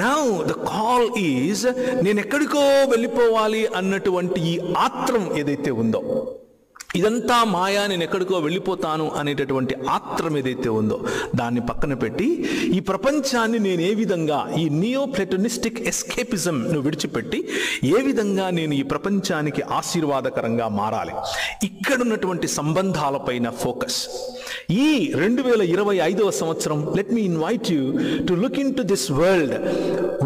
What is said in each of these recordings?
Now the call is, నేను ఎక్కడికో వెళ్ళిపోవాలి అన్నటువంటి ఈ ఆత్రం ఏదైతే ఉందో, ఇదంతా మాయా, నేను ఎక్కడికో వెళ్ళిపోతాను అనేటటువంటి ఆత్రం ఏదైతే ఉందో దాన్ని పక్కన పెట్టి ఈ ప్రపంచాన్ని నేను ఏ విధంగా, ఈ నియో ప్లేటోనిస్టిక్ ఎస్కేపిజంను విడిచిపెట్టి ఏ విధంగా నేను ఈ ప్రపంచానికి ఆశీర్వాదకరంగా మారాలి, ఇక్కడున్నటువంటి సంబంధాలపైన ఫోకస్. ఈ 2025వ సంవత్సరం, let me invite you to look into this world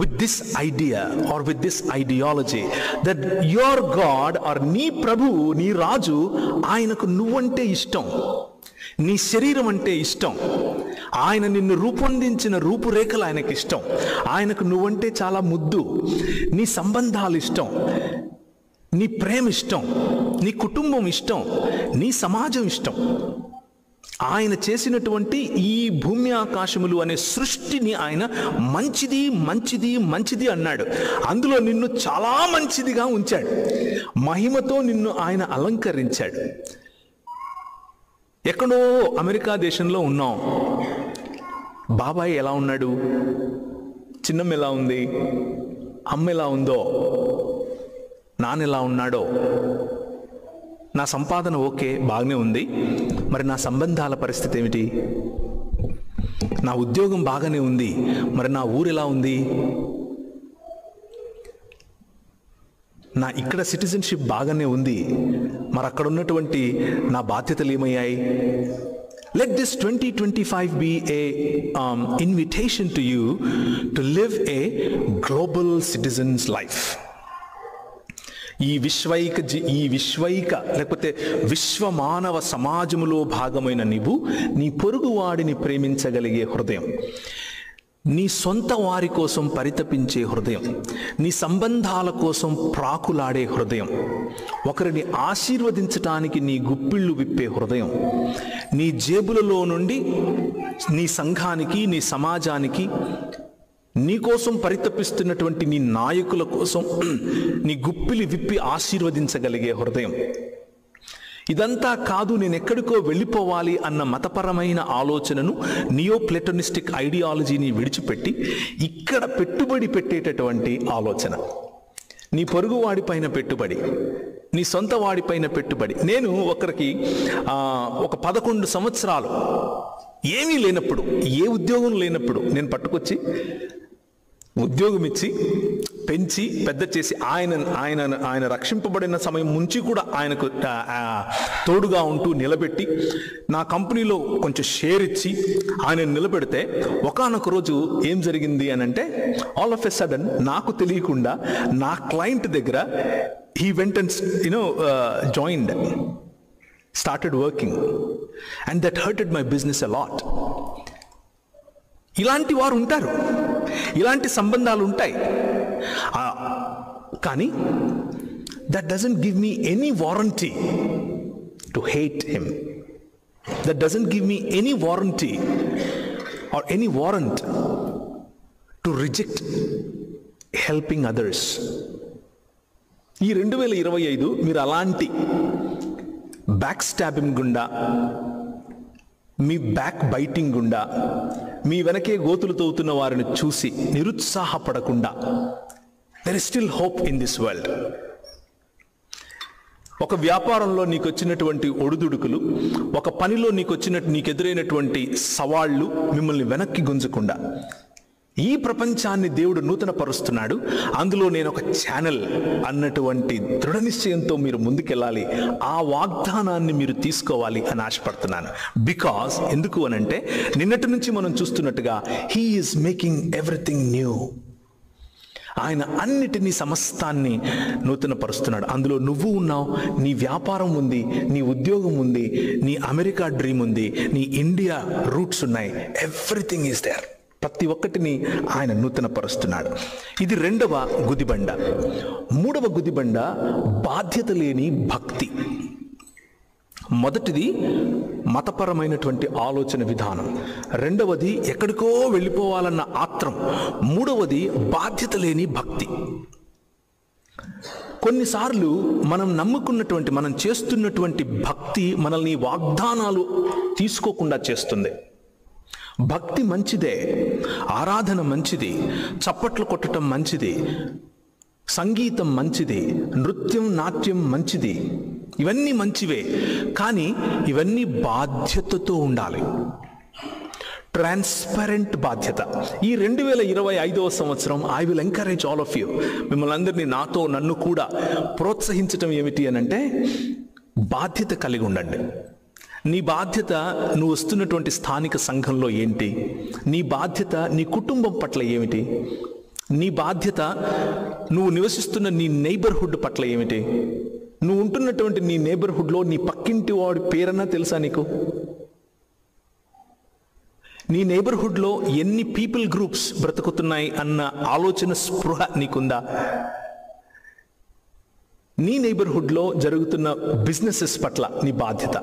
with this idea or with this ideology that your God or నీ ప్రభువు, నీ రాజు, ఆయనకు నువ్వంటే ఇష్టం, నీ శరీరం అంటే ఇష్టం, ఆయన నిన్ను రూపొందించిన రూపురేఖలు ఆయనకి ఇష్టం, ఆయనకు నువ్వంటే చాలా ముద్దు, నీ సంబంధాలు ఇష్టం, నీ ప్రేమ ఇష్టం, నీ కుటుంబం ఇష్టం, నీ సమాజం ఇష్టం. ఆయన చేసినటువంటి ఈ భూమి ఆకాశములు అనే సృష్టిని ఆయన మంచిది మంచిది మంచిది అన్నాడు. అందులో నిన్ను చాలా మంచిదిగా ఉంచాడు, మహిమతో నిన్ను ఆయన అలంకరించాడు. ఎక్కడో అమెరికా దేశంలో ఉన్నాం, బాబాయ్ ఎలా ఉన్నాడు, చిన్నమ్మ ఎలా ఉంది, అమ్మ ఎలా ఉందో, నాన్న ఎలా ఉన్నాడో, నా సంపాదన ఓకే బాగానే ఉంది, మరి నా సంబంధాల పరిస్థితి ఏమిటి, నా ఉద్యోగం బాగానే ఉంది, మరి నా ఊరు ఎలా ఉంది, నా ఇక్కడ సిటిజన్షిప్ బాగానే ఉంది, మరి అక్కడ ఉన్నటువంటి నా బాధ్యతలు ఏమయ్యాయి? Let this 2025 be a invitation to you to live a global citizen's life. ఈ విశ్వైక లేకపోతే విశ్వ మానవ సమాజములో భాగమైన నీవు నీ పొరుగువాడిని ప్రేమించగలిగే హృదయం, నీ సొంత వారి కోసం పరితపించే హృదయం, నీ సంబంధాల కోసం ప్రాకులాడే హృదయం, ఒకరిని ఆశీర్వదించటానికి నీ గుప్పిళ్ళు విప్పే హృదయం, నీ జేబులలో నుండి నీ సంఘానికి, నీ సమాజానికి, నీ కోసం పరితపిస్తున్నటువంటి నీ నాయకుల కోసం నీ గుప్పిలి విప్పి ఆశీర్వదించగలిగే హృదయం. ఇదంతా కాదు, నేను ఎక్కడికో వెళ్ళిపోవాలి అన్న మతపరమైన ఆలోచనను, నియో ప్లేటోనిస్టిక్ ఐడియాలజీని విడిచిపెట్టి ఇక్కడ పెట్టుబడి పెట్టేటటువంటి ఆలోచన, నీ పొరుగు వాడిపైన పెట్టుబడి, నీ సొంత వాడిపైన పెట్టుబడి. నేను ఒకరికి ఒక 11 సంవత్సరాలు ఏమీ లేనప్పుడు, ఏ ఉద్యోగం లేనప్పుడు నేను పట్టుకొచ్చి ఉద్యోగం ఇచ్చి పెంచి పెద్ద చేసి ఆయన రక్షింపబడిన సమయం నుంచి కూడా ఆయనకు తోడుగా ఉంటూ నిలబెట్టి నా కంపెనీలో కొంచెం షేర్ ఇచ్చి ఆయన నిలబెడితే ఒకానొక రోజు ఏం జరిగింది అని అంటే, ఆల్ ఆఫ్ ఎ సడన్ నాకు తెలియకుండా నా క్లయింట్ దగ్గర he went and joined, started working, and that hurted my business a lot. ఇలాంటి వారు ఉంటారు, ఇలాంటి సంబంధాలు ఉంటాయి. కానీ that doesn't give me any warranty to hate him. That doesn't give me any warranty or any warrant to reject helping others. ఈ 2025 మీరు అలాంటి బ్యాక్ స్టాబింగ్ గుండా, మీ బ్యాక్ బైటింగ్ గుండా, మీ వెనకే గోతులు తవ్వుతున్న వారిని చూసి నిరుత్సాహపడకుండా, there is still hope in this world. ఒక వ్యాపారంలో నీకు వచ్చినటువంటి ఒడిదుడుకులు, ఒక పనిలో నీకు ఎదురైనటువంటి సవాళ్లు మిమ్మల్ని వెనక్కి గుంజకుండా, ఈ ప్రపంచాన్ని దేవుడు నూతన పరుస్తున్నాడు, అందులో నేను ఒక ఛానల్ అన్నటువంటి దృఢ నిశ్చయంతో మీరు ముందుకెళ్ళాలి, ఆ వాగ్దానాన్ని మీరు తీసుకోవాలి అని ఆశపడుతున్నాను. బికాజ్ ఎందుకు అనంటే, నిన్నటి నుంచి మనం చూస్తున్నట్టుగా he is making everything new. ఆయన అన్నిటినీ, సమస్తాన్ని నూతన పరుస్తున్నాడు. అందులో నువ్వు ఉన్నావు, నీ వ్యాపారం ఉంది, నీ ఉద్యోగం ఉంది, నీ అమెరికా డ్రీమ్ ఉంది, నీ ఇండియా రూట్స్ ఉన్నాయి. Everything is there. ప్రతి ఒక్కటిని ఆయన నూతన పరుస్తున్నాడు. ఇది 2వ గుదిబండ. 3వ గుదిబండ బాధ్యత లేని భక్తి. మొదటిది మతపరమైనటువంటి ఆలోచన విధానం, 2వది ఎక్కడికో వెళ్ళిపోవాలన్న ఆత్రం, 3వది బాధ్యత లేని భక్తి. కొన్నిసార్లు మనం నమ్ముకున్నటువంటి, మనం చేస్తున్నటువంటి భక్తి మనల్ని వాగ్దానాలు తీసుకోకుండా చేస్తుంది. భక్తి మంచిదే, ఆరాధన మంచిది, చప్పట్లు కొట్టడం మంచిది, సంగీతం మంచిది, నృత్యం నాట్యం మంచిది, ఇవన్నీ మంచివే. కానీ ఇవన్నీ బాధ్యతతో ఉండాలి, ట్రాన్స్పరెంట్ బాధ్యత. ఈ 2025వ సంవత్సరం I will encourage all of you, మిమ్మల్ని అందరినీ, నన్ను కూడా ప్రోత్సహించటం ఏమిటి అని అంటే, బాధ్యత కలిగి ఉండండి. నీ బాధ్యత నువ్వు వస్తున్నటువంటి స్థానిక సంఘంలో ఏంటి, నీ బాధ్యత నీ కుటుంబం పట్ల ఏమిటి, నీ బాధ్యత నువ్వు నివసిస్తున్న నీ నైబర్హుడ్ పట్ల ఏమిటి, నువ్వు ఉంటున్నటువంటి నీ నైబర్హుడ్లో నీ పక్కింటి వాడి పేరన్నా తెలుసా నీకు? నీ నైబర్హుడ్లో ఎన్ని పీపుల్ గ్రూప్స్ బ్రతుకుతున్నాయి అన్న ఆలోచన, స్పృహ నీకుందా? నీ నైబర్హుడ్లో జరుగుతున్న బిజినెసెస్ పట్ల నీ బాధ్యత,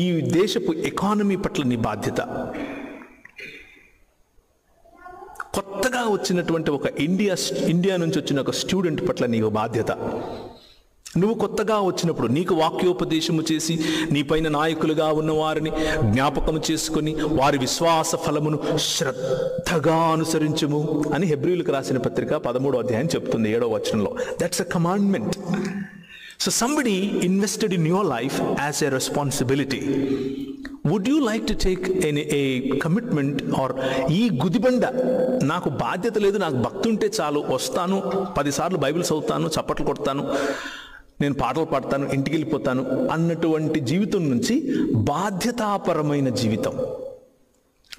ఈ దేశపు ఎకానమీ పట్ల నీ బాధ్యత, కొత్తగా వచ్చినటువంటి ఒక ఇండియా నుంచి వచ్చిన ఒక స్టూడెంట్ పట్ల నీకు బాధ్యత. నువ్వు కొత్తగా వచ్చినప్పుడు నీకు వాక్యోపదేశము చేసి నీ పైన నాయకులుగా ఉన్న వారిని జ్ఞాపకము చేసుకుని వారి విశ్వాస ఫలమును శ్రద్ధగా అనుసరించుము అని హెబ్రీయులకు రాసిన పత్రిక 13వ అధ్యాయం చెప్తుంది 7వ వచనంలో. That's a commandment. So somebody invested in your life as a responsibility. Would you like to take a commitment or ఈ గుదిబండ, నాకు బాధ్యత లేదు, నాకు భక్తి ఉంటే చాలు, వస్తాను 10 సార్లు బైబిల్ చదువుతాను, చప్పట్లు కొడతాను, నేను పాటలు పాడతాను, ఇంటికి వెళ్ళిపోతాను అన్నటువంటి జీవితం నుంచి బాధ్యతాపరమైన జీవితం,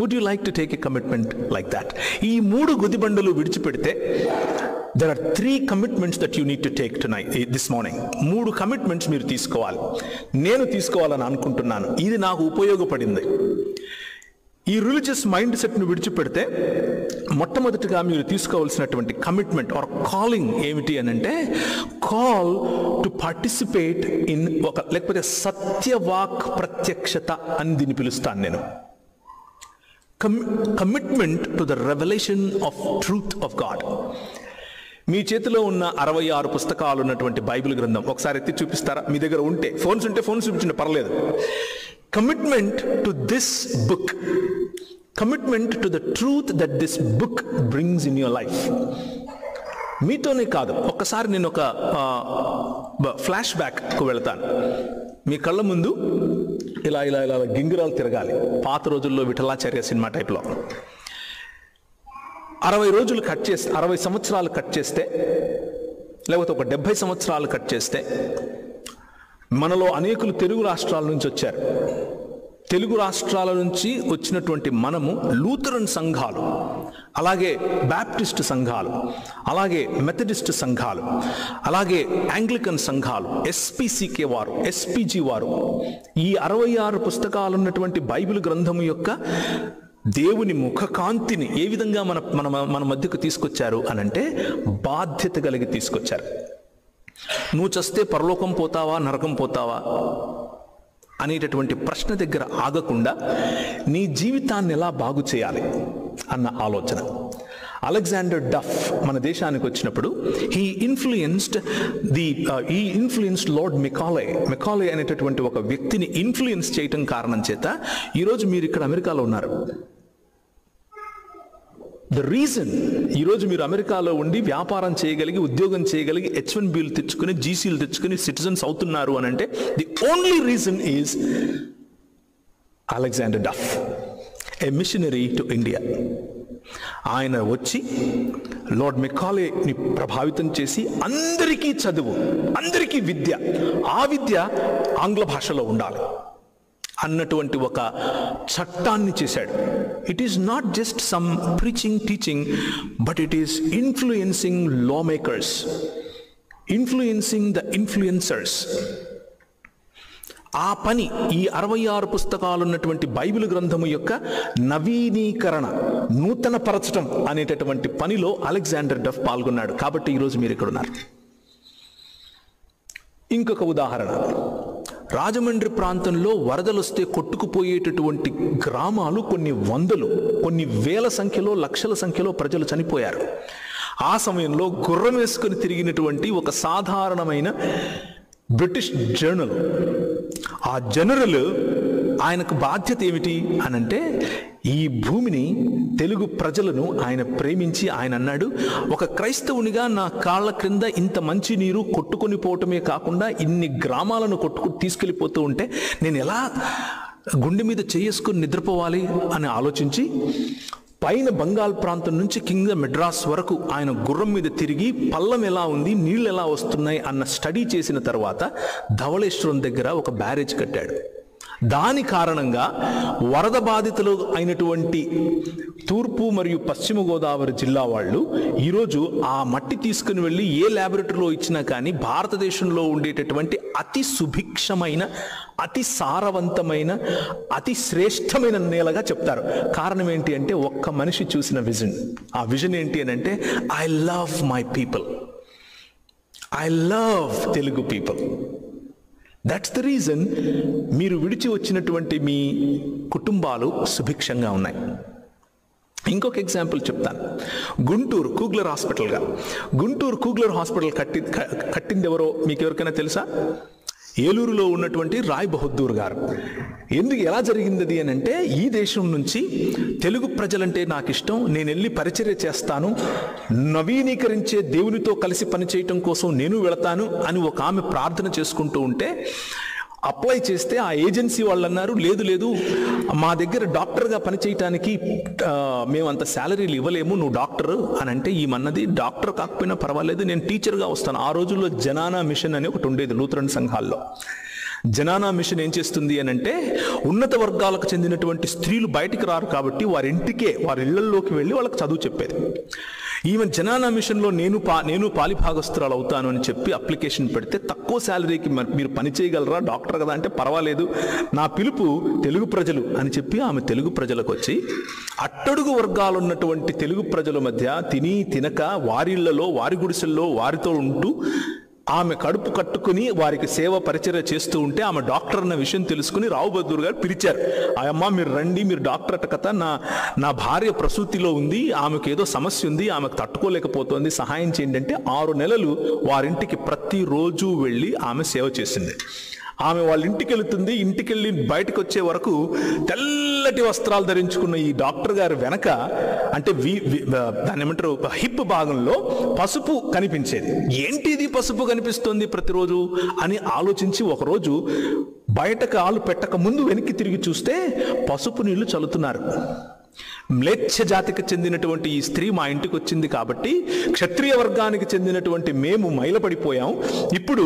would you like to take a commitment like that? ఈ 3 గుదిబండలు విడిచిపెడితే there are 3 commitments that you need to take tonight, this morning. 3 commitments మీరు తీసుకోవాలి. నేను తీసుకోవాలని అనుకుంటున్నాను, ఇది నాకు ఉపయోగపడింది. ఈ రిలీజియస్ మైండ్ సెట్ను విడిచిపెడితే మొట్టమొదటిగా మీరు తీసుకోవాల్సినటువంటి కమిట్మెంట్ ఆర్ కాలింగ్ ఏమిటి అని అంటే, కాల్ టు పార్టిసిపేట్ ఇన్ లేకపోతే సత్యవాక్ ప్రత్యక్షత అని దీన్ని పిలుస్తాను నేను. Commitment to the revolution of truth of God. మీ చేతిలో ఉన్న 66 పుస్తకాలు ఉన్నటువంటి బైబిల్ గ్రంథం ఒకసారి ఎత్తి చూపిస్తారా? మీ దగ్గర ఉంటే, ఫోన్స్ ఉంటే ఫోన్స్ చూపించండి, పర్లేదు. Commitment to this book, commitment to the truth that this book brings in your life. మీతోనే కాదు, ఒక్కసారి నేను ఒక ఫ్లాష్ బ్యాక్కు వెళ్తాను. మీ కళ్ళ ముందు ఇలా ఇలా ఇలా గింగిరాలు తిరగాలి. పాత రోజుల్లో విఠలాచార్య సినిమా టైప్లో 60 సంవత్సరాలు కట్ చేస్తే, లేకపోతే ఒక 70 సంవత్సరాలు కట్ చేస్తే, మనలో అనేకులు తెలుగు రాష్ట్రాల నుంచి వచ్చారు. తెలుగు రాష్ట్రాల నుంచి వచ్చినటువంటి మనము లూథరన్ సంఘాలు, అలాగే బ్యాప్టిస్ట్ సంఘాలు, అలాగే మెథడిస్ట్ సంఘాలు, అలాగే యాంగ్లికన్ సంఘాలు, ఎస్పీసీకే వారు, ఎస్పీజీ వారు, ఈ 66 పుస్తకాలు ఉన్నటువంటి బైబిల్ గ్రంథము యొక్క దేవుని ముఖకాంతిని ఏ విధంగా మన మధ్యకు తీసుకొచ్చారు అనంటే, బాధ్యత కలిగి తీసుకొచ్చారు. నువ్వు చస్తే పరలోకం పోతావా, నరకం పోతావా అనేటటువంటి ప్రశ్న దగ్గర ఆగకుండా నీ జీవితాన్ని ఎలా బాగు చేయాలి అన్న ఆలోచన. అలెగ్జాండర్ డఫ్ మన దేశానికి వచ్చినప్పుడు హీ ఇన్ఫ్లుయెన్స్డ్ లార్డ్ మెకాలే అనేటటువంటి ఒక వ్యక్తిని ఇన్ఫ్లుయెన్స్ చేయటం కారణం చేత ఈరోజు మీరు ఇక్కడ అమెరికాలో ఉన్నారు. ద రీజన్ ఈరోజు మీరు అమెరికాలో ఉండి వ్యాపారం చేయగలిగి, ఉద్యోగం చేయగలిగి, H1Bలు తెచ్చుకుని, GCలు తెచ్చుకుని సిటిజన్స్ అవుతున్నారు అని అంటే, the only reason is Alexander Duff, a missionary to India. ఆయన వచ్చి లార్డ్ మెకాలేని ప్రభావితం చేసి అందరికీ చదువు, అందరికీ విద్య, ఆ విద్య ఆంగ్ల భాషలో ఉండాలి అన్నటువంటి ఒక చట్టాన్ని చేశాడు. It is not just some preaching, teaching, but it is influencing law makers, influencing the influencers. ఆ పని, ఈ 66 పుస్తకాలు ఉన్నటువంటి బైబిల్ గ్రంథము యొక్క నవీనీకరణ, నూతన పరచటం అనేటటువంటి పనిలో అలెగ్జాండర్ డఫ్ పాల్గొన్నాడు. కాబట్టి ఈరోజు మీరు ఇక్కడ ఉన్నారు. ఇంకొక ఉదాహరణ, రాజమండ్రి ప్రాంతంలో వరదలు వస్తే కొట్టుకుపోయేటటువంటి గ్రామాలు కొన్ని వందలు, కొన్ని వేల సంఖ్యలో, లక్షల సంఖ్యలో ప్రజలు చనిపోయారు. ఆ సమయంలో గుర్రం వేసుకుని తిరిగినటువంటి ఒక సాధారణమైన బ్రిటిష్ జనరల్, ఆ జనరల్ ఆయనకు బాధ్యత ఏమిటి అనంటే ఈ భూమిని, తెలుగు ప్రజలను ఆయన ప్రేమించి ఆయన అన్నాడు, ఒక క్రైస్తవునిగా నా కాళ్ళ క్రింద ఇంత మంచి నీరు కొట్టుకొని పోవటమే కాకుండా ఇన్ని గ్రామాలను తీసుకెళ్ళిపోతూ ఉంటే నేను ఎలా గుండె మీద చేసుకుని నిద్రపోవాలి అని ఆలోచించి పైన బంగాల్ ప్రాంతం నుంచి కింద మెడ్రాస్ వరకు ఆయన గుర్రం మీద తిరిగి పల్లం ఎలా ఉంది, నీళ్ళు ఎలా వస్తున్నాయి అన్న స్టడీ చేసిన తర్వాత ధవళేశ్వరం దగ్గర ఒక బ్యారేజ్ కట్టాడు. దాని కారణంగా వరద బాధితులు అయినటువంటి తూర్పు మరియు పశ్చిమ గోదావరి జిల్లా వాళ్ళు ఈరోజు ఆ మట్టి తీసుకుని వెళ్ళి ఏ ల్యాబొరేటరీలో ఇచ్చినా కానీ భారతదేశంలో ఉండేటటువంటి అతి సుభిక్షమైన, అతి సారవంతమైన, అతి శ్రేష్టమైన నేలగా చెప్తారు. కారణం ఏంటి అంటే ఒక్క మనిషి చూసిన విజన్. ఆ విజన్ ఏంటి అని అంటే I love my people, I love Telugu people. That's the reason మీరు విడిచి వచ్చినటువంటి మీ కుటుంబాలు సుభిక్షంగా ఉన్నాయి. ఇంకొక ఎగ్జాంపుల్ చెప్తాను. గుంటూరు కూగ్లర్ హాస్పిటల్గా, గుంటూరు కూగ్లర్ హాస్పిటల్ కట్టింది ఎవరో మీకు ఎవరికైనా తెలుసా? ఏలూరులో ఉన్నటువంటి రాయ్ బహదూర్ గారు. ఎలా జరిగింది అని అంటే, ఈ దేశం నుంచి తెలుగు ప్రజలంటే నాకు ఇష్టం, నేను వెళ్ళి పరిచర్య చేస్తాను, నవీకరించే దేవునితో కలిసి పనిచేయటం కోసం నేను వెళతాను అని ఒక ఆమె ప్రార్థన చేసుకుంటూ ఉంటే అప్లై చేస్తే ఆ ఏజెన్సీ వాళ్ళు అన్నారు, లేదు మా దగ్గర డాక్టర్గా పనిచేయటానికి మేము అంత శాలరీలు ఇవ్వలేము, నువ్వు డాక్టర్ అని అంటే ఈమన్నది, డాక్టర్ కాకపోయినా పర్వాలేదు, నేను టీచర్గా వస్తాను. ఆ రోజుల్లో జనానా మిషన్ అని ఒకటి ఉండేది లూథరన్ సంఘాల్లో. జనానా మిషన్ ఏం చేస్తుంది అని అంటే, ఉన్నత వర్గాలకు చెందినటువంటి స్త్రీలు బయటికి రారు కాబట్టి వారి ఇళ్లలోకి వెళ్ళి వాళ్ళకి చదువు చెప్పేది. ఈవెన్ జనానా మిషన్లో నేను పాలిభాగస్తురాలు అవుతాను అని చెప్పి అప్లికేషన్ పెడితే, తక్కువ శాలరీకి మీరు పని చేయగలరా డాక్టర్ కదా అంటే, పర్వాలేదు నా పిలుపు తెలుగు ప్రజలు అని చెప్పి ఆమె తెలుగు ప్రజలకు వచ్చి అట్టడుగు వర్గాలు ఉన్నటువంటి తెలుగు ప్రజల మధ్య తిని తినక వారిళ్లలో, వారి గుడిసెల్లో వారితో ఉంటూ ఆమె కడుపు కట్టుకుని వారికి సేవ పరిచర్య చేస్తూ ఉంటే ఆమె డాక్టర్ అన్న విషయం తెలుసుకుని రావు బహదూర్ గారు పిలిచారు. అమ్మా మీరు రండి, మీరు డాక్టర్ అట కదా, నా భార్య ప్రసూతిలో ఉంది, ఆమెకు ఏదో సమస్య ఉంది, ఆమెకు తట్టుకోలేకపోతుంది, సహాయం చేయండి అంటే 6 నెలలు వారింటికి ప్రతిరోజు వెళ్ళి ఆమె సేవ చేసింది. ఆమె వాళ్ళ ఇంటికి వెళుతుంది, ఇంటికి వెళ్ళి బయటకు వచ్చే వరకు తెల్లటి వస్త్రాలు ధరించుకున్న ఈ డాక్టర్ గారు వెనక అంటే దాన్ని ఏమంటారు, హిప్ భాగంలో పసుపు కనిపించేది. ఏంటిది పసుపు కనిపిస్తుంది ప్రతిరోజు అని ఆలోచించి ఒకరోజు బయట కాలు పెట్టక ముందు వెనక్కి తిరిగి చూస్తే పసుపు నీళ్లు చల్లుతున్నారు. మ్లేచ్ఛ జాతికి చెందినటువంటి ఈ స్త్రీ మా ఇంటికి వచ్చింది కాబట్టి క్షత్రియ వర్గానికి చెందినటువంటి మేము మైలపడిపోయాం, ఇప్పుడు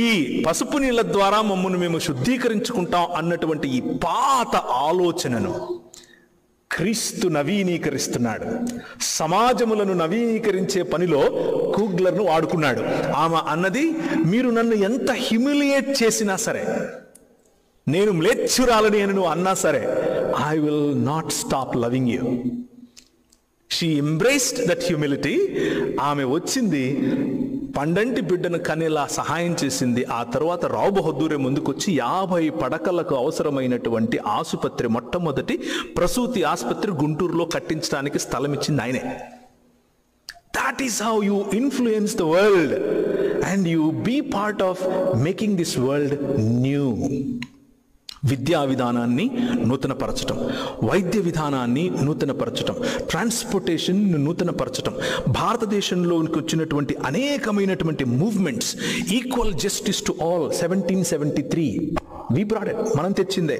ఈ పసుపు నీళ్ల ద్వారా మమ్మల్ని మేము శుద్ధీకరించుకుంటాం అన్నటువంటి ఈ పాత ఆలోచనను క్రీస్తు నవీకరిస్తున్నాడు. సమాజములను నవీకరించే పనిలో కూగ్లర్ను వాడుకున్నాడు. ఆమె అన్నది, మీరు నన్ను ఎంత హ్యూమిలియేట్ చేసినా సరే, నేను మ్లేచ్ఛురాలని అని నువ్వు అన్నా సరే, I will not stop loving you. She embraced that humility. ఆమె వచ్చింది, పండంటి బిడ్డను కనేలా సహాయం చేసింది. ఆ తర్వాత రావు బహదూరే ముందుకొచ్చి 50 పడకలకు అవసరమైనటువంటి ఆసుపత్రి, మొట్టమొదటి ప్రసూతి ఆసుపత్రి గుంటూరులో కట్టించడానికి స్థలం ఇచ్చింది ఆయనే. That is how you influence the world and you be part of making this world new. విద్యా విధానాన్ని నూతనపరచటం, వైద్య విధానాన్ని నూతనపరచటం, ట్రాన్స్పోర్టేషన్ నూతనపరచటం, భారతదేశంలోకి వచ్చినటువంటి అనేకమైనటువంటి movements, equal justice to all 1773 we brought it, మనం తెచ్చిందే.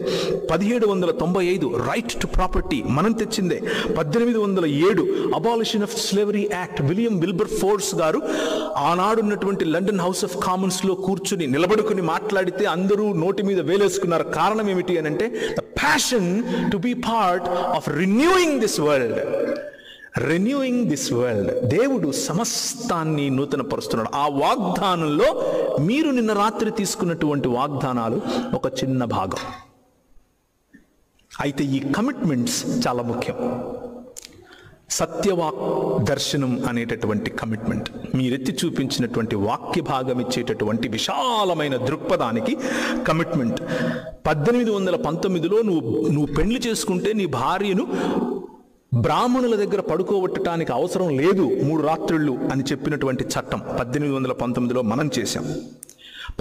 1795 రైట్ టు ప్రాపర్టీ మనం తెచ్చిందే. 1807 abolition of slavery act, William Wilberforce garu ఆనాడున్నటువంటి లండన్ హౌస్ ఆఫ్ కామన్స్ లో కూర్చుని నిలబడుకుని మాట్లాడితే అందరూ నోటి మీద వేలేసుకున్నారు. కారణం ఏమిటి అని అంటే, the passion to be part of renewing this world. Renewing this world. దేవుడు సమస్తాన్ని నూతనపరుస్తున్నాడు. ఆ వాగ్దానంలో మీరు నిన్న రాత్రి తీసుకున్నటువంటి వాగ్దానాలు ఒక చిన్న భాగం. అయితే ఈ కమిట్మెంట్స్ చాలా ముఖ్యం. సత్యవాక్ దర్శనం అనేటటువంటి కమిట్మెంట్, మీరెత్తి చూపించినటువంటి వాక్య భాగం ఇచ్చేటటువంటి విశాలమైన దృక్పథానికి కమిట్మెంట్. 1819లో నువ్వు పెళ్లి చేసుకుంటే నీ భార్యను బ్రాహ్మణుల దగ్గర పడుకోబెట్టడానికి అవసరం లేదు 3 రాత్రుళ్ళు అని చెప్పినటువంటి చట్టం 1819లో మనం చేశాం.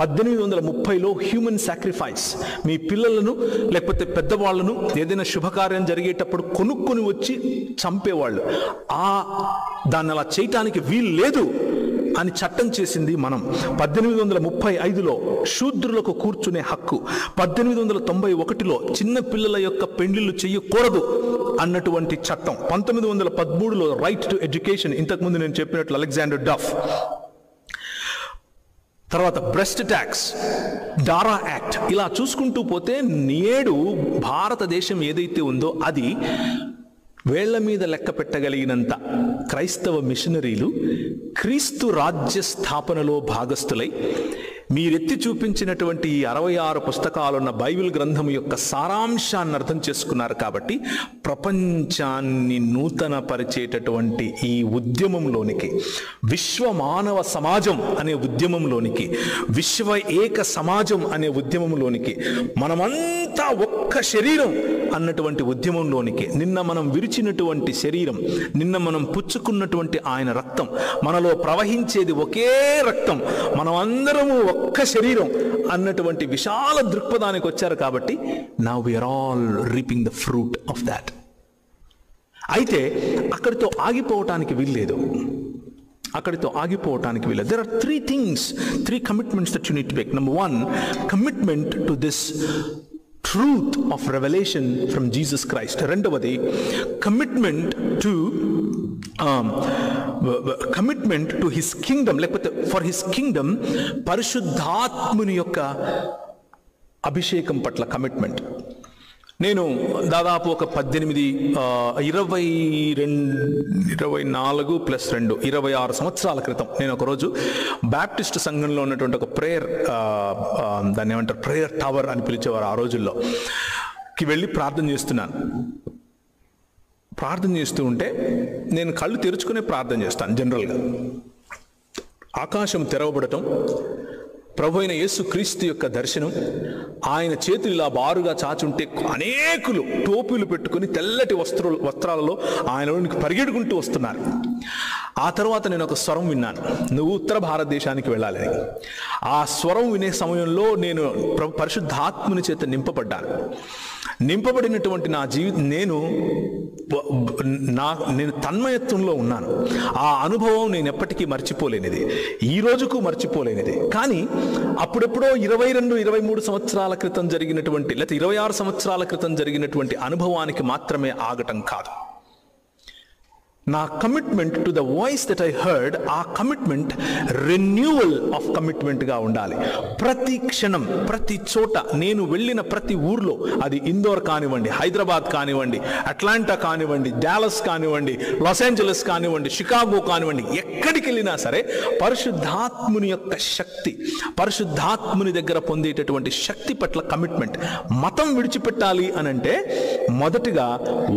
1830లో హ్యూమన్ సాక్రిఫైస్. మీ పిల్లలను లేకపోతే పెద్దవాళ్లను ఏదైనా శుభకార్యం జరిగేటప్పుడు కొనుక్కొని వచ్చి చంపేవాళ్ళు. దాన్ని అలా చేయటానికి వీలు లేదు అని చట్టం చేసింది మనం. 1835లో శూద్రులకు కూర్చునే హక్కు, 1891లో చిన్న పిల్లల యొక్క పెళ్లిళ్ళు చేయకూడదు అన్నటువంటి చట్టం, 1913లో రైట్ టు ఎడ్యుకేషన్, ఇంతకుముందు నేను చెప్పినట్లు అలెగ్జాండర్ డఫ్. తర్వాత బ్రెస్ట్ ట్యాక్స్, డారా యాక్ట్. ఇలా చూసుకుంటూ పోతే నేడు భారతదేశం ఏదైతే ఉందో అది వేళ్ల మీద లెక్క పెట్టగలిగినంత క్రైస్తవ మిషనరీలు క్రీస్తు రాజ్య స్థాపనలో భాగస్థులై మీరెత్తి చూపించినటువంటి ఈ 66 పుస్తకాలున్న బైబిల్ గ్రంథం యొక్క సారాంశాన్ని అర్థం చేసుకున్నారు. కాబట్టి ప్రపంచాన్ని నూతన పరిచేటటువంటి ఈ ఉద్యమంలోనికి, విశ్వ మానవ సమాజం అనే ఉద్యమంలోనికి, విశ్వ ఏక సమాజం అనే ఉద్యమంలోనికి, మనమంతా ఒక్క శరీరం అన్నటువంటి ఉద్యమంలోనికి, నిన్న మనం విరిచినటువంటి శరీరం, నిన్న మనం పుచ్చుకున్నటువంటి ఆయన రక్తం, మనలో ప్రవహించేది ఒకే రక్తం, మనం అందరము ఒక్క శరీరం అన్నటువంటి విశాల దృక్పథానికి వచ్చారు. కాబట్టి now we are all reaping the fruit of that. అయితే అక్కడితో ఆగిపోవటానికి వీల్లేదు, అక్కడితో ఆగిపోవటానికి వీల్లేదు. There are 3 things, 3 commitments that you need to make. Number 1, commitment to this truth of revelation from Jesus Christ. రెండవది commitment to his kingdom, లేకపోతే for his kingdom, పరిశుద్ధాత్ముని యొక్క అభిషేకం పట్ల కమిట్మెంట్. నేను దాదాపు ఒక 24 + 2 26 సంవత్సరాల క్రితం నేను ఒకరోజు బ్యాప్టిస్ట్ సంఘంలో ఉన్నటువంటి ఒక ప్రేయర్, దాన్ని ఏమంటారు, ప్రేయర్ టవర్ అని పిలిచేవారు ఆ రోజుల్లోకి వెళ్ళి ప్రార్థన చేస్తున్నాను. ప్రార్థన చేస్తూ ఉంటే నేను కళ్ళు తెరుచుకునే ప్రార్థన చేస్తాను. జనరల్గా ఆకాశం తెరవబడటం, ప్రభు అయిన యేసు క్రీస్తు యొక్క దర్శనం, ఆయన చేతులు ఇలా బారుగా చాచుంటే అనేకులు టోపీలు పెట్టుకుని తెల్లటి వస్త్రాలలో ఆయనలోనికి పరిగెడుకుంటూ వస్తున్నారు. ఆ తర్వాత నేను ఒక స్వరం విన్నాను, నువ్వు ఉత్తర భారతదేశానికి వెళ్ళాలని. ఆ స్వరం వినే సమయంలో నేను పరిశుద్ధాత్ముని చేత నింపబడినటువంటి నా నేను తన్మయత్వంలో ఉన్నాను. ఆ అనుభవం నేను ఎప్పటికీ మర్చిపోలేనిది, ఈ రోజుకు మర్చిపోలేనిది. కానీ అప్పుడెప్పుడో 22-23 సంవత్సరాల క్రితం జరిగినటువంటి, లేకపోతే 26 సంవత్సరాల క్రితం జరిగినటువంటి అనుభవానికి మాత్రమే ఆగటం కాదు. నా commitment to the voice that I heard, ఆ కమిట్మెంట్ రెన్యూవల్ ఆఫ్ కమిట్మెంట్గా ఉండాలి. ప్రతి క్షణం, ప్రతి చోట, నేను వెళ్ళిన ప్రతి ఊర్లో, అది ఇందోర్ కానివ్వండి, హైదరాబాద్ కానివ్వండి, అట్లాంటా కానివ్వండి, డాలస్ కానివ్వండి, లాస్ ఏంజలస్ కానివ్వండి, షికాగో కానివ్వండి, ఎక్కడికి వెళ్ళినా సరే పరిశుద్ధాత్ముని యొక్క శక్తి, పరిశుద్ధాత్ముని దగ్గర పొందేటటువంటి శక్తి పట్ల కమిట్మెంట్. మతం విడిచిపెట్టాలి అనంటే మొదటిగా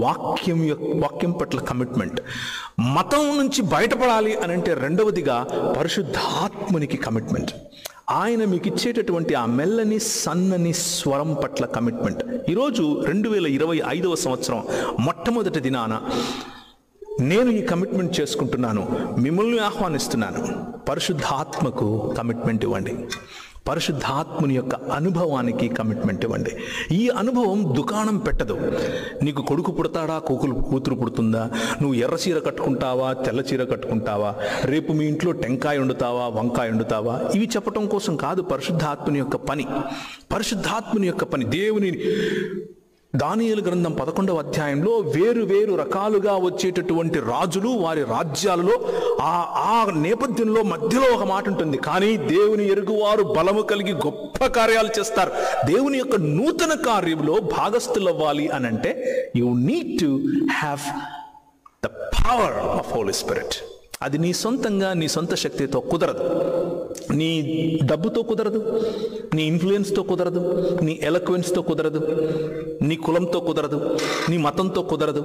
వాక్యం పట్ల కమిట్మెంట్. మతం నుంచి బయటపడాలి అనంటే రెండవదిగా పరిశుద్ధాత్మునికి కమిట్మెంట్. ఆయన మీకు ఇచ్చేటటువంటి ఆ మెల్లని సన్నని స్వరం పట్ల కమిట్మెంట్. ఈరోజు 2025వ సంవత్సరం మొట్టమొదటి దినాన నేను ఈ కమిట్మెంట్ చేసుకుంటున్నాను, మిమ్మల్ని ఆహ్వానిస్తున్నాను. పరిశుద్ధాత్మకు కమిట్మెంట్ ఇవ్వండి, పరిశుద్ధాత్ముని యొక్క అనుభవానికి కమిట్మెంట్ ఇవ్వండి. ఈ అనుభవం దుకాణం పెట్టదు. నీకు కొడుకు పుడతాడా, కూతురు పుడుతుందా, నువ్వు ఎర్ర చీర కట్టుకుంటావా, తెల్ల చీర కట్టుకుంటావా, రేపు మీ ఇంట్లో టెంకాయ వండుతావా, వంకాయ వండుతావా, ఇవి చెప్పటం కోసం కాదు పరిశుద్ధాత్ముని యొక్క పని. పరిశుద్ధాత్ముని యొక్క పని దేవుని దానియేలు గ్రంథం 11వ అధ్యాయంలో వేరు రకాలుగా వచ్చేటటువంటి రాజులు, వారి రాజ్యాలలో ఆ నేపథ్యంలో మధ్యలో ఒక మాట ఉంటుంది, కానీ దేవుని ఎరుగువారు బలము కలిగి గొప్ప కార్యాలు చేస్తారు. దేవుని యొక్క నూతన కార్యంలో భాగస్థులవ్వాలి అనంటే you need to have the power of Holy Spirit. అది నీ సొంతంగా, నీ సొంత శక్తితో కుదరదు, నీ డబ్బుతో కుదరదు, నీ ఇన్ఫ్లుయెన్స్తో కుదరదు, నీ ఎలక్వెన్స్తో కుదరదు, నీ కులంతో కుదరదు, నీ మతంతో కుదరదు,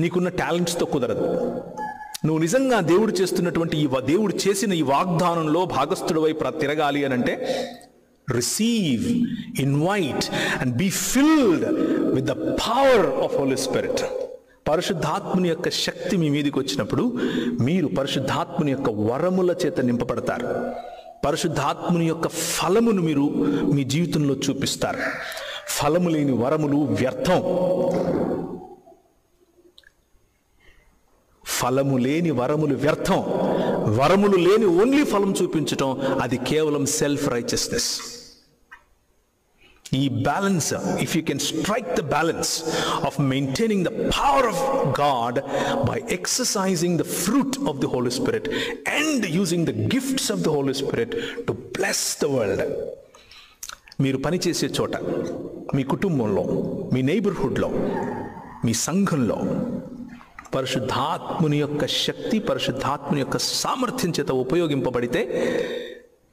నీకున్న టాలెంట్స్తో కుదరదు. నువ్వు నిజంగా దేవుడు చేస్తున్నటువంటి దేవుడు చేసిన ఈ వాగ్దానంలో భాగస్థుడి వైపు తిరగాలి అనంటే receive, invite and be filled with the power of Holy Spirit. పరిశుద్ధాత్ముని యొక్క శక్తి మీ మీదకి వచ్చినప్పుడు మీరు పరిశుద్ధాత్ముని యొక్క వరముల చేత నింపబడతారు. పరిశుద్ధాత్ముని యొక్క ఫలమును మీరు మీ జీవితంలో చూపిస్తారు. ఫలము లేని వరములు వ్యర్థం. ఫలము లేని వరములు వ్యర్థం. వరములు లేని ఓన్లీ ఫలం చూపించటం అది కేవలం సెల్ఫ్ రైచియస్నెస్. ఈ balance, if you can strike the balance of maintaining the power of God by exercising the fruit of the Holy Spirit and using the gifts of the Holy Spirit to bless the world. మీరు పనిచేసే చోట, మీ కుటుంబంలో, మీ నైబర్హుడ్లో, మీ సంఘంలో పరిశుద్ధాత్ముని యొక్క శక్తి, పరిశుద్ధాత్ముని యొక్క సామర్థ్యం చేత ఉపయోగింపబడితే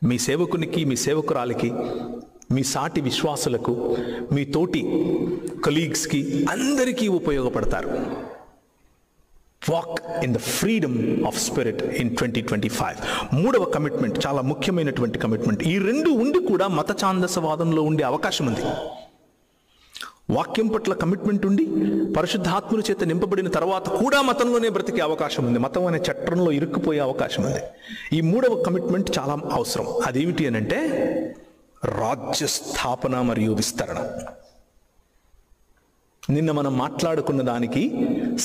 మీ సేవకునికి, మీ సేవకురాలికి, మీ సాటి విశ్వాసులకు, మీ తోటి కొలీగ్స్కి అందరికీ ఉపయోగపడతారు. Walk in the freedom of spirit in 2025. మూడవ కమిట్మెంట్ చాలా ముఖ్యమైనటువంటి కమిట్మెంట్. ఈ రెండు ఉండి కూడా మత ఛాందసవాదంలో ఉండే అవకాశం ఉంది. వాక్యం పట్ల కమిట్మెంట్ ఉండి పరిశుద్ధాత్ముని చేత నింపబడిన తర్వాత కూడా మతంలోనే బ్రతికే అవకాశం ఉంది. మతం అనే చట్రంలో ఇరుక్కుపోయే అవకాశం ఉంది. ఈ మూడవ కమిట్మెంట్ చాలా అవసరం. అదేమిటి అని అంటే రాజ్య స్థాపన మరియు విస్తరణ. నిన్న మనం మాట్లాడుకున్న దానికి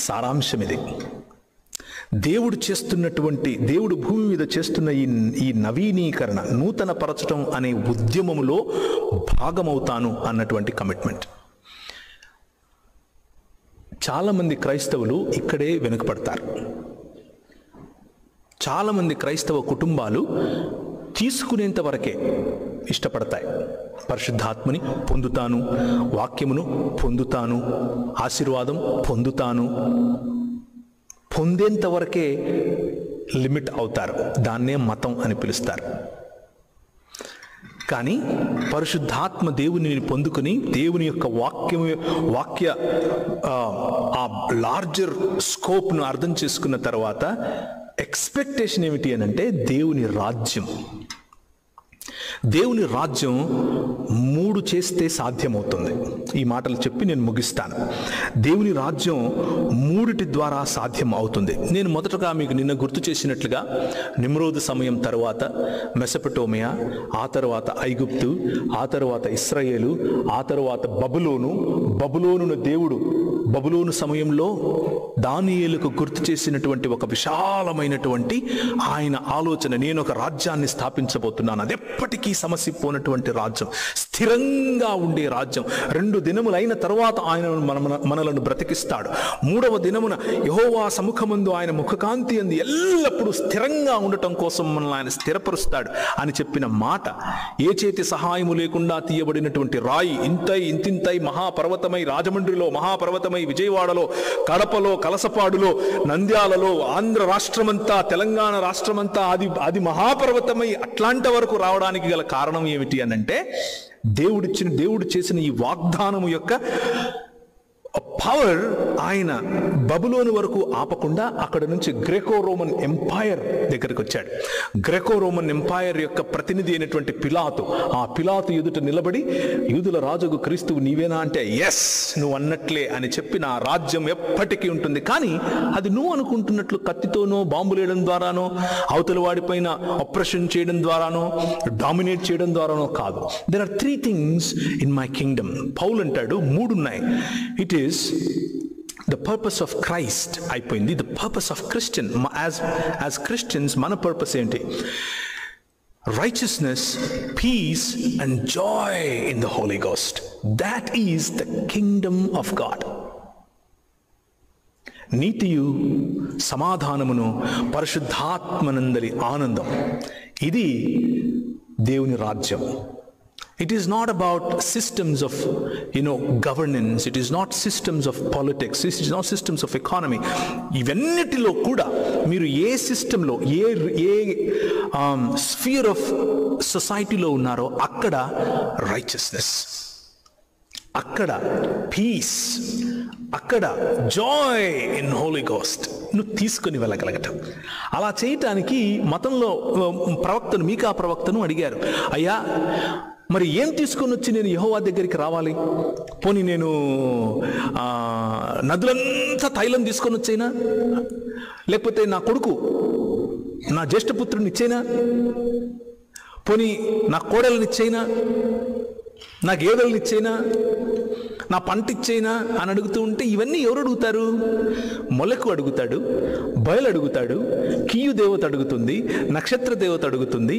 సారాంశం ఇది. దేవుడు భూమి మీద చేస్తున్న ఈ నవీనీకరణ, నూతన పరచటం అనే ఉద్యమములో భాగమవుతాను అన్నటువంటి కమిట్మెంట్. చాలామంది క్రైస్తవులు ఇక్కడే వెనుకపడతారు. చాలామంది క్రైస్తవ కుటుంబాలు తీసుకునేంత వరకే ఇష్టపడతాయి. పరిశుద్ధాత్మని పొందుతాను, వాక్యమును పొందుతాను, ఆశీర్వాదం పొందుతాను, పొందేంత వరకే లిమిట్ అవుతారు. దాన్నే మతం అని పిలుస్తారు. కానీ పరిశుద్ధాత్మ దేవుని పొందుకుని దేవుని యొక్క వాక్య ఆ లార్జర్ స్కోప్ను అర్థం చేసుకున్న తర్వాత ఎక్స్పెక్టేషన్ ఏమిటి అని అంటే దేవుని రాజ్యం 3 చేస్తే సాధ్యమవుతుంది. ఈ మాటలు చెప్పి నేను ముగిస్తాను. దేవుని రాజ్యం 3 ద్వారా సాధ్యం అవుతుంది. నేను మొదటగా మీకు నిన్న గుర్తు చేసినట్లుగా నిమ్రోదు సమయం తర్వాత మెసొపొటేమియా, ఆ తర్వాత ఐగుప్తు, ఆ తర్వాత ఇశ్రాయేలు, ఆ తర్వాత బబులోను సమయంలో దానియేలుకు గుర్తు చేసినటువంటి ఒక విశాలమైనటువంటి ఆయన ఆలోచన, నేను ఒక రాజ్యాన్ని స్థాపించబోతున్నాను. అది ఎప్పటికీ సమసిపోనటువంటి రాజ్యం, స్థిరంగా ఉండే రాజ్యం. 2 దినములైన తర్వాత ఆయన మనలను బ్రతికిస్తాడు. 3వ దినమున యెహోవా సముఖమందు ఆయన ముఖకాంతి అందు ఎల్లప్పుడూ స్థిరంగా ఉండటం కోసం మనల్ని ఆయన స్థిరపరుస్తాడు అని చెప్పిన మాట, ఏ చేతి సహాయము లేకుండా తీయబడినటువంటి రాయి ఇంతింతై మహాపర్వతమై రాజమండ్రిలో, మహాపర్వతమై విజయవాడలో, కడపలో, కలసపాడులో, నంద్యాలలో, ఆంధ్ర రాష్ట్రమంతా, తెలంగాణ రాష్ట్రమంతా అది మహాపర్వతమై అట్లాంటి వరకు రావడానికి గల కారణం ఏమిటి అనంటే దేవుడు చేసిన ఈ వాగ్దానము యొక్క పవర్ ఆయన బబులోను వరకు ఆపకుండా అక్కడ నుంచి గ్రెకో రోమన్ ఎంపైర్ దగ్గరికి వచ్చాడు. గ్రెకో రోమన్ ఎంపైర్ యొక్క ప్రతినిధి అయినటువంటి పిలాతు ఎదుట నిలబడి, యూదుల రాజుకు క్రీస్తువు నీవేనా అంటే ఎస్ నువ్వు అన్నట్లే అని చెప్పి, నా రాజ్యం ఎప్పటికీ ఉంటుంది. కానీ అది నువ్వు అనుకుంటున్నట్లు కత్తితోనో, బాంబులేయడం ద్వారానో, అవతల వాడిపైన ఆపరేషన్ చేయడం ద్వారానో, డామినేట్ చేయడం ద్వారానో కాదు. There are 3 things in my kingdom. Paul అంటాడు 3 ఉన్నాయి. It is the purpose of Christ అయిపోయింది. the purpose of Christian, as Christians మన purpose ఏంటి? Righteousness, peace and joy in the Holy Ghost. That is the kingdom of God. నీతియు సమాధానమును పరిశుద్ధాత్మనందలి ఆనందం, ఇది దేవుని రాజ్యం. It is not about systems of governance. It is not systems of politics. It is not systems of economy. ఇవన్నిటిలో కూడా మీరు ఏ సిస్టంలో, ఏ sphere of సొసైటీలో ఉన్నారో అక్కడ రైచియస్నెస్, అక్కడ పీస్, అక్కడ జాయ్ ఇన్ హోలీ గోస్ట్ నువ్వు తీసుకొని వెళ్ళగలగటం. అలా చేయటానికి మతంలో మీకా ప్రవక్తను అడిగారు, అయ్యా మరి ఏం తీసుకొని వచ్చి నేను యెహోవా దగ్గరికి రావాలి? పోనీ నేను నదులంతా తైలం తీసుకొని వచ్చేనా? లేకపోతే నా కొడుకు, నా జ్యేష్ఠపుత్రుని ఇచ్చేనా? పోనీ నా కోడలనిచ్చైనా, నా గేదెలనిచ్చైనా, నా పంట ఇచ్చైనా అని అడుగుతూ ఉంటే ఇవన్నీ ఎవరు అడుగుతారు? మొలకు అడుగుతాడు, బయలు అడుగుతాడు, కీయు దేవత అడుగుతుంది, నక్షత్ర దేవత అడుగుతుంది.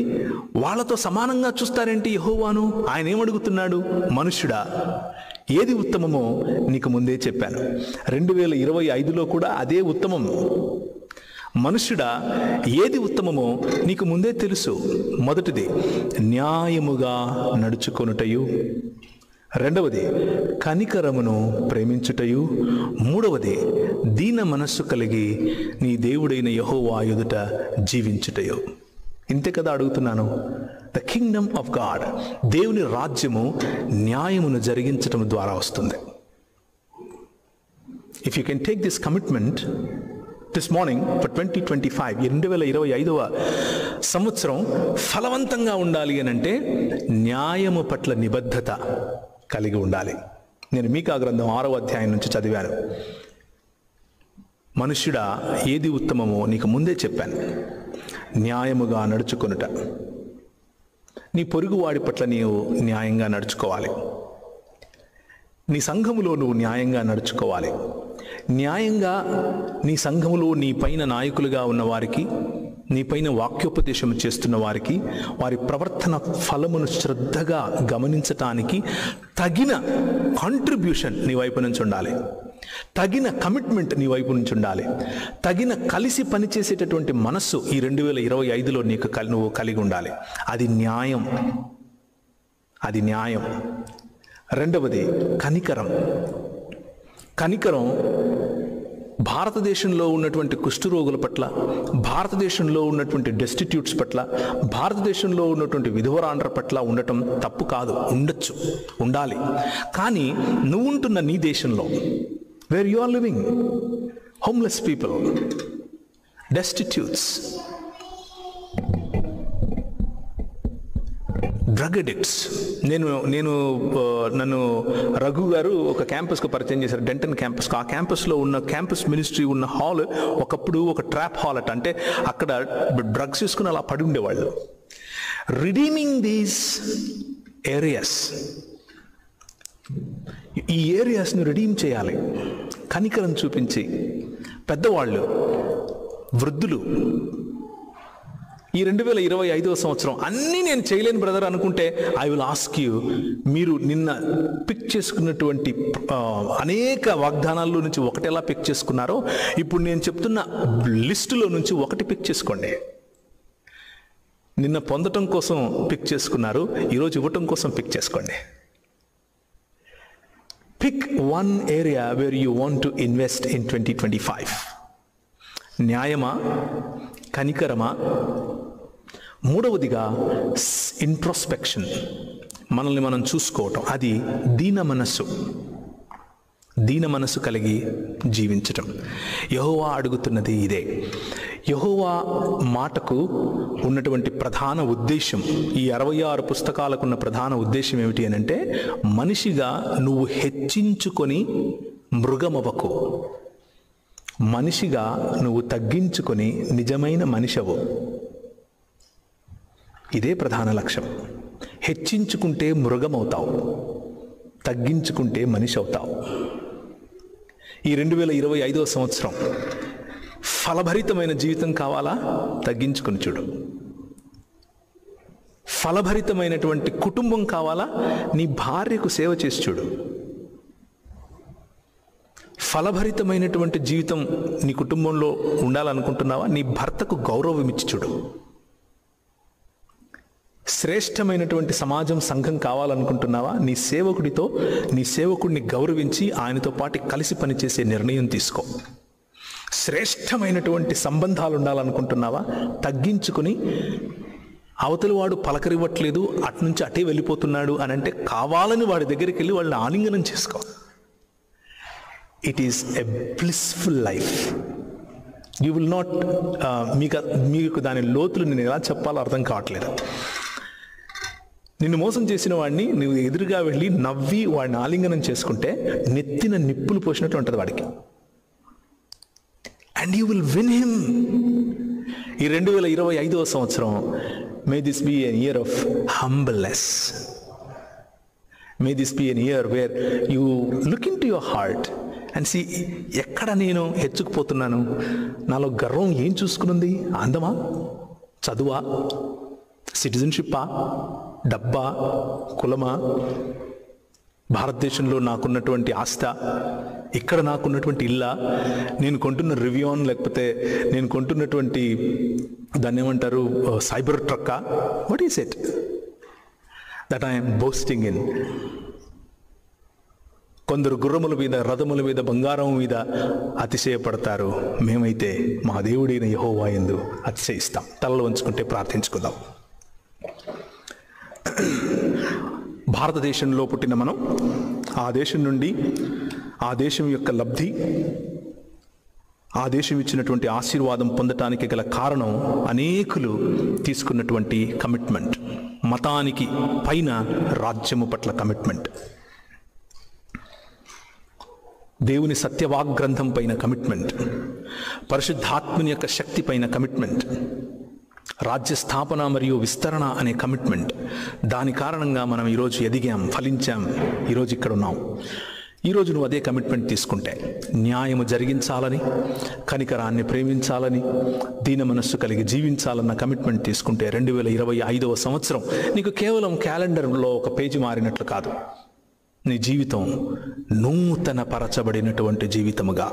వాళ్ళతో సమానంగా చూస్తారేంటి యెహోవాను? ఆయన ఏమడుగుతున్నాడు? మనుష్యుడా, ఏది ఉత్తమమో నీకు ముందే చెప్పాను. 2025లో కూడా అదే ఉత్తమం. మనుష్యుడా, ఏది ఉత్తమమో నీకు ముందే తెలుసు. మొదటిది న్యాయముగా నడుచుకొనుటయు, రెండవది కనికరమును ప్రేమించుటయు, మూడవది దీన మనస్సు కలిగి నీ దేవుడైన యెహోవా ఎదుట జీవించుటయు. ఇంతే కదా అడుగుతున్నాను. ద కింగ్డమ్ ఆఫ్ గాడ్, దేవుని రాజ్యము న్యాయమును జరిగించటం ద్వారా వస్తుంది. If you can take this commitment this morning for 2025, 2025వ సంవత్సరం ఫలవంతంగా ఉండాలి అని అంటే న్యాయము పట్ల నిబద్ధత కలిగి ఉండాలి. నేను మీకా గ్రంథం 6వ అధ్యాయం నుంచి చదివాను. మనుష్యుడా, ఏది ఉత్తమమో నీకు ముందే చెప్పాను. న్యాయముగా నడుచుకొనుట. నీ పొరుగువాడి పట్ల నీవు న్యాయంగా నడుచుకోవాలి. నీ సంఘములో నువ్వు న్యాయంగా నడుచుకోవాలి. న్యాయంగా నీ సంఘములో నీ పైన నాయకులుగా ఉన్న వారికి, నీ పైన వాక్యోపదేశం చేస్తున్న వారికి, వారి ప్రవర్తన ఫలమును శ్రద్ధగా గమనించటానికి తగిన కాంట్రిబ్యూషన్ నీ వైపు నుంచి ఉండాలి. తగిన కమిట్మెంట్ నీ వైపు నుంచి ఉండాలి. తగిన కలిసి పనిచేసేటటువంటి మనస్సు ఈ 2025లో నువ్వు కలిగి ఉండాలి. అది న్యాయం. అది న్యాయం. రెండవది కనికరం. కనికరం భారతదేశంలో ఉన్నటువంటి కుష్ఠరోగుల పట్ల, భారతదేశంలో ఉన్నటువంటి డెస్టిట్యూట్స్ పట్ల, భారతదేశంలో ఉన్నటువంటి విధవరాండ్ర పట్ల ఉండటం తప్పు కాదు. ఉండొచ్చు, ఉండాలి. కానీ నువ్వు ఉంటున్న నీ దేశంలో, where you are living, homeless people, destitutes, drug addicts. నన్ను రఘు గారు ఒక క్యాంపస్కు పరిచయం చేశారు, డెంటన్ క్యాంపస్కు. ఆ క్యాంపస్లో ఉన్న క్యాంపస్ మినిస్ట్రీ ఉన్న హాల్ ఒకప్పుడు ఒక ట్రాప్ హాల్ అట. అంటే అక్కడ డ్రగ్స్ తీసుకుని అలా పడి ఉండేవాళ్ళు. రిడీమింగ్ దీస్ ఏరియాస్, ఈ ఏరియాస్ను రిడీమ్ చేయాలి. కనికరం చూపించి పెద్దవాళ్ళు, వృద్ధులు. ఈ 2025వ సంవత్సరం అన్నీ నేను చేయలేను బ్రదర్ అనుకుంటే ఐ విల్ ఆస్క్ యూ, మీరు నిన్న పిక్ చేసుకున్నటువంటి అనేక వాగ్దానాల్లో నుంచి ఒకటి ఎలా పిక్ చేసుకున్నారో ఇప్పుడు నేను చెప్తున్న లిస్టులో నుంచి ఒకటి పిక్ చేసుకోండి. నిన్న పొందటం కోసం పిక్ చేసుకున్నారు, ఈరోజు ఇవ్వటం కోసం పిక్ చేసుకోండి. Pick one area where you want to invest in 2025. న్యాయమా, కనికరమా, మూడవదిగా ఇంట్రోస్పెక్షన్, మనల్ని మనం చూసుకోవటం, అది దీన మనస్సు. దీన మనస్సు కలిగి జీవించటం. యెహోవా అడుగుతున్నది ఇదే. యెహోవా మాటకు ఉన్నటువంటి ప్రధాన ఉద్దేశం, ఈ 66 పుస్తకాలకున్న ప్రధాన ఉద్దేశం ఏమిటి అని అంటే, మనిషిగా నువ్వు హెచ్చించుకొని మృగమవకు, మనిషిగా నువ్వు తగ్గించుకొని నిజమైన మనిషవు. ఇదే ప్రధాన లక్ష్యం. హెచ్చించుకుంటే మృగమవుతావు, తగ్గించుకుంటే మనిషి అవుతావు. ఈ 2025వ సంవత్సరం ఫలభరితమైన జీవితం కావాలా? తగ్గించుకుని చూడు. ఫలభరితమైనటువంటి కుటుంబం కావాలా? నీ భార్యకు సేవ చేసి చూడు. ఫలభరితమైనటువంటి జీవితం నీ కుటుంబంలో ఉండాలనుకుంటున్నావా? నీ భర్తకు గౌరవం ఇచ్చి చూడు. శ్రేష్టమైనటువంటి సమాజం, సంఘం కావాలనుకుంటున్నావా? నీ సేవకుడితో, నీ సేవకుడిని గౌరవించి ఆయనతో పాటు కలిసి పనిచేసే నిర్ణయం తీసుకో. శ్రేష్టమైనటువంటి సంబంధాలు ఉండాలనుకుంటున్నావా? తగ్గించుకుని, అవతలి వాడు పలకరివ్వట్లేదు, అట్నుంచి అటే వెళ్ళిపోతున్నాడు అని అంటే కావాలని వాడి దగ్గరికి వెళ్ళి వాళ్ళని ఆలింగనం చేసుకో. It is a blissful life. You will not, మీకు దాని లోతులు నేను ఎలా చెప్పాలో అర్థం కావట్లేదు. నిన్ను మోసం చేసిన వాడిని నువ్వు ఎదురుగా వెళ్ళి నవ్వి వాడిని ఆలింగనం చేసుకుంటే నెత్తిన నిప్పులు పోసినట్టు ఉంటుంది వాడికి. And you will win him. ఈ 2025వ సంవత్సరం May this be a year of humbleness. May this be a year where you look into your heart and see, ఎక్కడ నేను హెచ్చుకుపోతున్నాను, నాలో గర్వం ఏం చూసుకునుంది? అందమా, చదువా, సిటిజన్షిప్పా, డబ్బా, కులమా, భారతదేశంలో నాకున్నటువంటి ఆస్థ, ఇక్కడ నాకున్నటువంటి ఇల్లా, నేను కొంటున్న రివ్యూన్, లేకపోతే నేను కొంటున్నటువంటి దాన్ని ఏమంటారు సైబర్ ట్రక్కా? What is it that I'm boasting in? కొందరు గుర్రముల మీద, రథముల మీద, బంగారం మీద అతిశయపడతారు. మేమైతే మా దేవుడైన యెహోవా యందు అతిశయిస్తాం. తలలో వంచుకుంటే ప్రార్థించుకుందాం. భారతదేశంలో పుట్టిన మనం ఆ దేశం నుండి, ఆ దేశం యొక్క లబ్ధి, ఆ దేశం ఇచ్చినటువంటి ఆశీర్వాదం పొందటానికి గల కారణం అనేకులు తీసుకున్నటువంటి కమిట్మెంట్. మతానికి పైన రాజ్యము పట్ల కమిట్మెంట్, దేవుని సత్యవాగ్రంథం పైన కమిట్మెంట్, పరిశుద్ధాత్మని యొక్క శక్తి పైన కమిట్మెంట్, రాజ్య స్థాపన మరియు విస్తరణ అనే కమిట్మెంట్. దాని కారణంగా మనం ఈరోజు ఎదిగాం, ఫలించాం, ఈరోజు ఇక్కడ ఉన్నాం. ఈరోజు నువ్వు అదే కమిట్మెంట్ తీసుకుంటే, న్యాయము జరిగించాలని, కనికరాన్ని ప్రేమించాలని, దీన మనస్సు కలిగి జీవించాలన్న కమిట్మెంట్ తీసుకుంటే 2025వ సంవత్సరం నీకు కేవలం క్యాలెండర్లో ఒక పేజీ మారినట్లు కాదు. నీ జీవితం నూతన పరచబడినటువంటి జీవితముగా,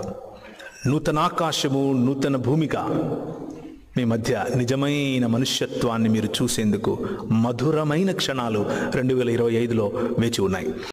నూతన ఆకాశము, నూతన భూమిగా మీ మధ్య నిజమైన మనుష్యత్వాన్ని మీరు చూసేందుకు మధురమైన క్షణాలు 2025లో వేచి ఉన్నాయి.